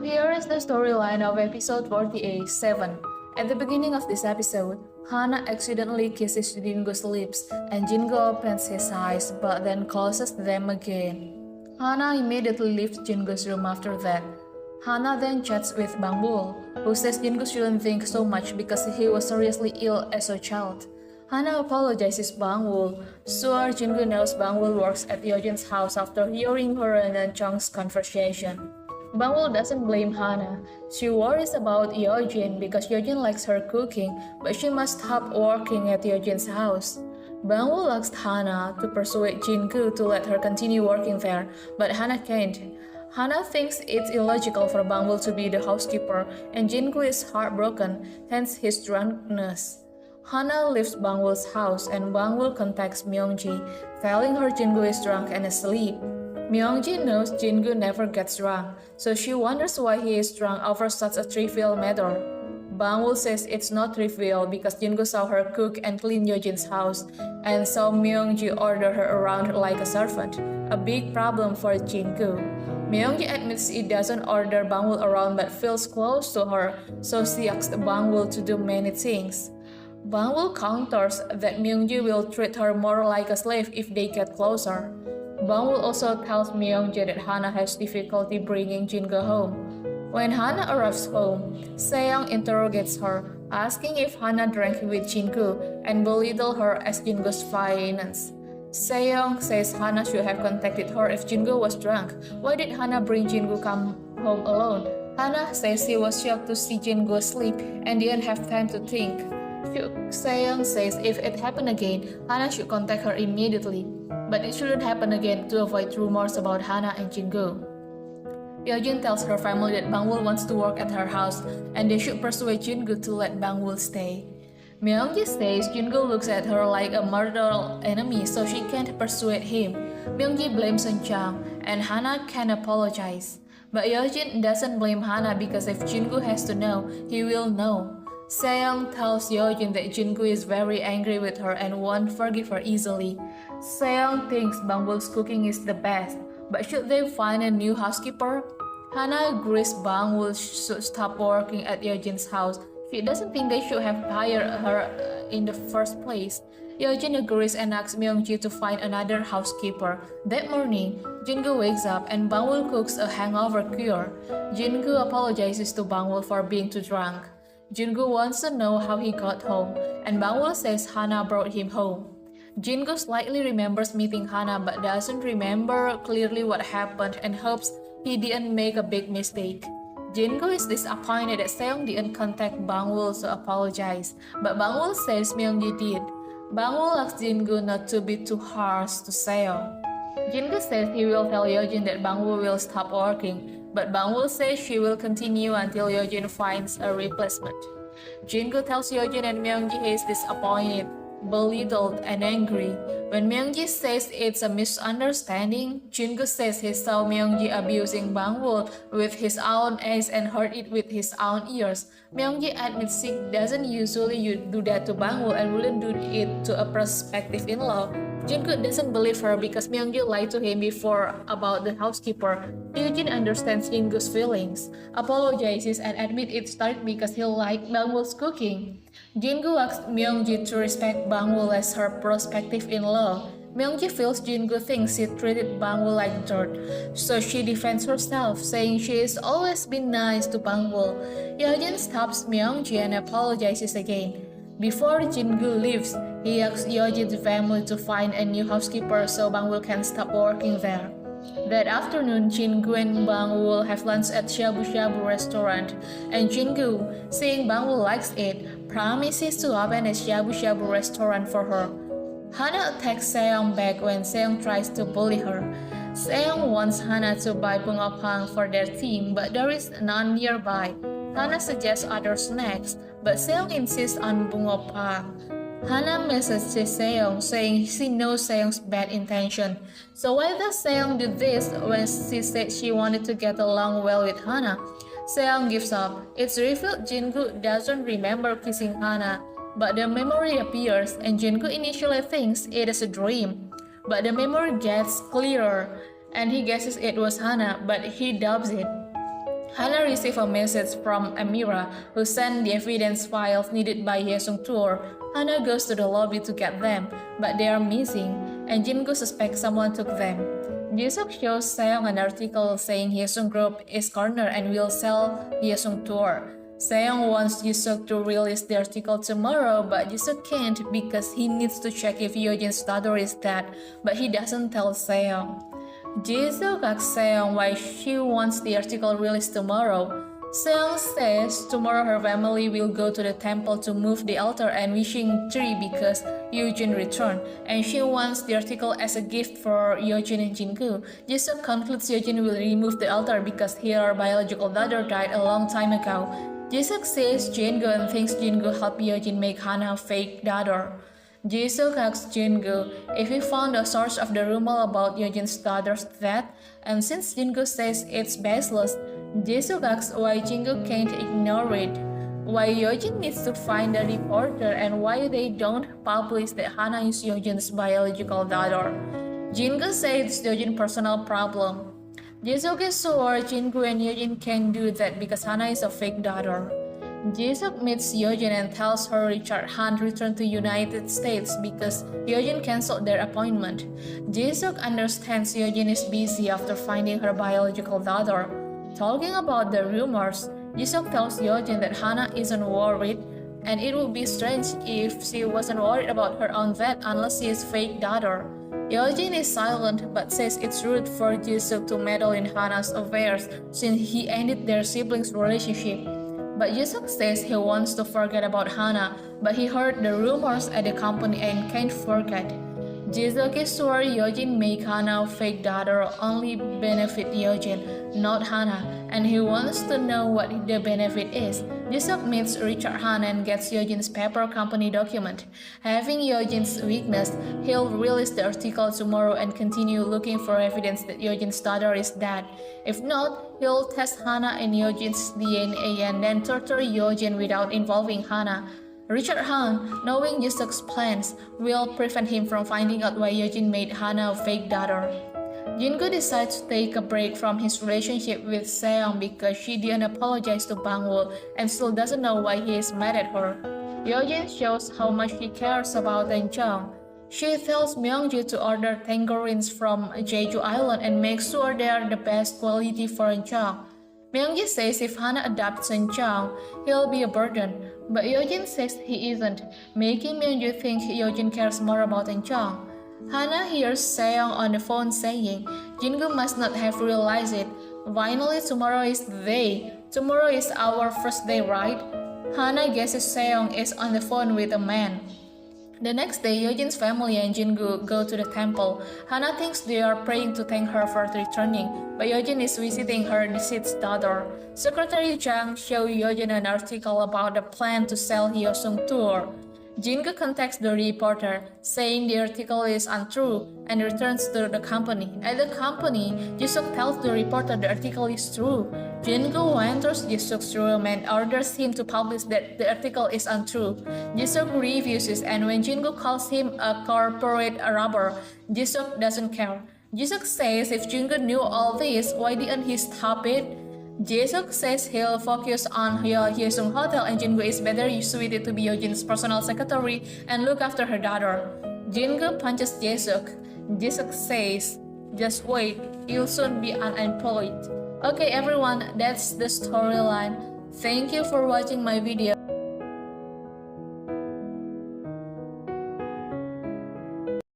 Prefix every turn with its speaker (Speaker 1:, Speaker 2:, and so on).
Speaker 1: here is the storyline of episode 48-7. At the beginning of this episode, Hana accidentally kisses Jingo's lips and Jingo opens his eyes but then closes them again. Hana immediately leaves Jingo's room after that. Hana then chats with Bang Bul, who says Jingo shouldn't think so much because he was seriously ill as a child. Hana apologizes Bang Bul. Sure, Jingo knows Bang Bul works at Yeojin's house after hearing her and Chung's conversation. Bang Bul doesn't blame Hana. She worries about Yeojin because Yeojin likes her cooking, but she must stop working at Yeojin's house. Bang Bul asks Hana to persuade Jingu to let her continue working there, but Hana can't. Hana thinks it's illogical for Bang Bul to be the housekeeper, and Jingu is heartbroken, hence his drunkenness. Hana leaves Bang Bul's house and Bang Bul contacts Myungji, telling her Jingu is drunk and asleep. Myungji knows Jingu never gets drunk, so she wonders why he is drunk over such a trivial matter. Bang Bul says it's not trivial because Jingu saw her cook and clean Yeojin's house, and saw Myungji order her around like a servant, a big problem for Jingu. Myungji admits he doesn't order Bang Bul around but feels close to her, so she asks Bang Bul to do many things. Bang Bul counters that Myungji will treat her more like a slave if they get closer. Bang Bul also tells Myungji that Hana has difficulty bringing Jingo home. When Hana arrives home, Seong interrogates her, asking if Hana drank with Jingo and belittle her as Jingo's finance. Seong says Hana should have contacted her if Jingo was drunk. Why did Hana bring Jingo come home alone? Hana says she was shocked to see Jingo sleep and didn't have time to think. Seong says if it happened again, Hana should contact her immediately, but it shouldn't happen again to avoid rumors about Hana and Jingo. Yeojin tells her family that Bang Bul wants to work at her house and they should persuade Jingo to let Bang Bul stay. Myungji says Jingo looks at her like a mortal enemy, so she can't persuade him. Myungji blames Sun Chang and Hana can apologize. But Yeojin doesn't blame Hana because if Jingo has to know, he will know. Seong tells Yeojin that Jingu is very angry with her and won't forgive her easily. Seong thinks Bang Bul's cooking is the best, but should they find a new housekeeper? Hana agrees Bang Bul should stop working at Yeojin's house. She doesn't think they should have hired her in the first place. Yeojin agrees and asks Myungji to find another housekeeper. That morning, Jingu wakes up and Bang Bul cooks a hangover cure. Jingu apologizes to Bang Bul for being too drunk. Jingu wants to know how he got home, and Bang Bul says Hana brought him home. Jingu slightly remembers meeting Hana but doesn't remember clearly what happened and hopes he didn't make a big mistake. Jingu is disappointed that Seong didn't contact Bang Bul to apologize, but Bang Bul says Myungji did. Bang Bul asks Jingu not to be too harsh to Seong. Jingu says he will tell Yeojin that Bang Bul will stop working, but Bang Bul says she will continue until Yeojin finds a replacement. Jingu tells Yeojin and Myungji he is disappointed, belittled, and angry. When Myungji says it's a misunderstanding, Jingu says he saw Myungji abusing Bang Bul with his own eyes and heard it with his own ears. Myungji admits she doesn't usually do that to Bang Bul and wouldn't do it to a prospective in-law. Jingu doesn't believe her because Myungji lied to him before about the housekeeper. Yeojin understands Jingu's feelings, apologizes and admits it started because he liked Bang Bul's cooking. Jingu asks Myungji to respect Bang Bul as her prospective in-law. Myungji feels Jingu thinks she treated Bang Bul like dirt, so she defends herself, saying she has always been nice to Bang Bul. Yeojin stops Myungji and apologizes again. Before Jingu leaves, he asks Yeojin's family to find a new housekeeper so Bang Bul can stop working there. That afternoon, Jingu and Bang Bul have lunch at Shabu Shabu restaurant, and Jingu, seeing Bang Bul likes it, promises to open a Shabu Shabu restaurant for her. Hana attacks Seong back when Seong tries to bully her. Seong wants Hana to buy bungeoppang for their team, but there is none nearby. Hana suggests other snacks, but Seong insists on bungeoppang. Hana messages Seong saying she knows Seong's bad intention. So why does Seong do this when she said she wanted to get along well with Hana? Seong gives up. It's revealed Jingu doesn't remember kissing Hana, but the memory appears and Jingu initially thinks it is a dream. But the memory gets clearer and he guesses it was Hana, but he doubts it. Hana received a message from Amira, who sent the evidence files needed by Hyesung tour. Hana goes to the lobby to get them, but they are missing, and Jingu suspects someone took them. Jisuk shows Seong an article saying Hyesung Group is cornered and will sell Hyesung tour. Seong wants Jisuk to release the article tomorrow, but Jisuk can't because he needs to check if Yeojin's daughter is dead, but he doesn't tell Seong. Jisuk asks Seong why she wants the article released tomorrow. Seong says tomorrow her family will go to the temple to move the altar and wishing tree because Yeojin returned, and she wants the article as a gift for Yeojin and Jinggu. Jisuk concludes Yeojin will remove the altar because her biological daughter died a long time ago. Jisuk says Jinggu and thinks Jinggu helped Yeojin make Hana a fake daughter. Jisuk asks Jinggu if he found the source of the rumor about Yeojin's daughter's death, and since Jinggu says it's baseless, Jisuk asks why Jinggu can't ignore it, why Yeojin needs to find the reporter, and why they don't publish that Hana is Yeojin's biological daughter. Jinggu says it's Yeojin's personal problem. Jisuk is sure Jinggu and Yeojin can do that because Hana is a fake daughter. Jisuk meets Yeojin and tells her Richard Han returned to United States because Yeojin cancelled their appointment. Jisuk understands Yeojin is busy after finding her biological daughter. Talking about the rumors, Jisuk tells Yeojin that Hana isn't worried, and it would be strange if she wasn't worried about her own death unless she is fake daughter. Yeojin is silent but says it's rude for Jisuk to meddle in Hana's affairs since he ended their siblings' relationship. But Jisuk says he wants to forget about Hana, but he heard the rumors at the company and can't forget. Jisuk is sure Yeojin make Hana a fake daughter only benefit Yeojin, not Hana, and he wants to know what the benefit is. Jisuk meets Richard Han and gets Yeojin's paper company document. Having Yeojin's weakness, he'll release the article tomorrow and continue looking for evidence that Yeojin's daughter is dead. If not, he'll test Hana and Yeojin's DNA and then torture Yeojin without involving Hana. Richard Han, knowing Jisuk's plans, will prevent him from finding out why Yeojin made Hana a fake daughter. Jinggu decides to take a break from his relationship with Seong because she didn't apologize to Bangwoo and still doesn't know why he is mad at her. Yeojin shows how much she cares about Enchang. She tells Myungju to order tangerines from Jeju Island and make sure they are the best quality for Enchang. Myungji says if Hana adopts Enchang, he'll be a burden, but Yeojin says he isn't, making Myungju think Yeojin cares more about Enchang. Hana hears Seong on the phone saying, Jinggu must not have realized it. Finally, tomorrow is the day. Tomorrow is our first day, right? Hana guesses Seong is on the phone with a man. The next day, Yeojin's family and Jinggu go to the temple. Hana thinks they are praying to thank her for returning, but Yeojin is visiting her deceased daughter. Secretary Jang shows Yeojin an article about the plan to sell Hyesung tour. Jinggu contacts the reporter, saying the article is untrue, and returns to the company. At the company, Jisuk tells the reporter the article is true. Jinggu enters Jisuk's room and orders him to publish that the article is untrue. Jisuk refuses, and when Jinggu calls him a corporate robber, Jisuk doesn't care. Jisuk says if Jinggu knew all this, why didn't he stop it? Jisuk says he'll focus on Hyesung Hotel and Jinggu is better suited to be Yeojin's personal secretary and look after her daughter. Jinggu punches Jisuk. Jisuk says, just wait, you'll soon be unemployed. Okay everyone, that's the storyline. Thank you for watching my video.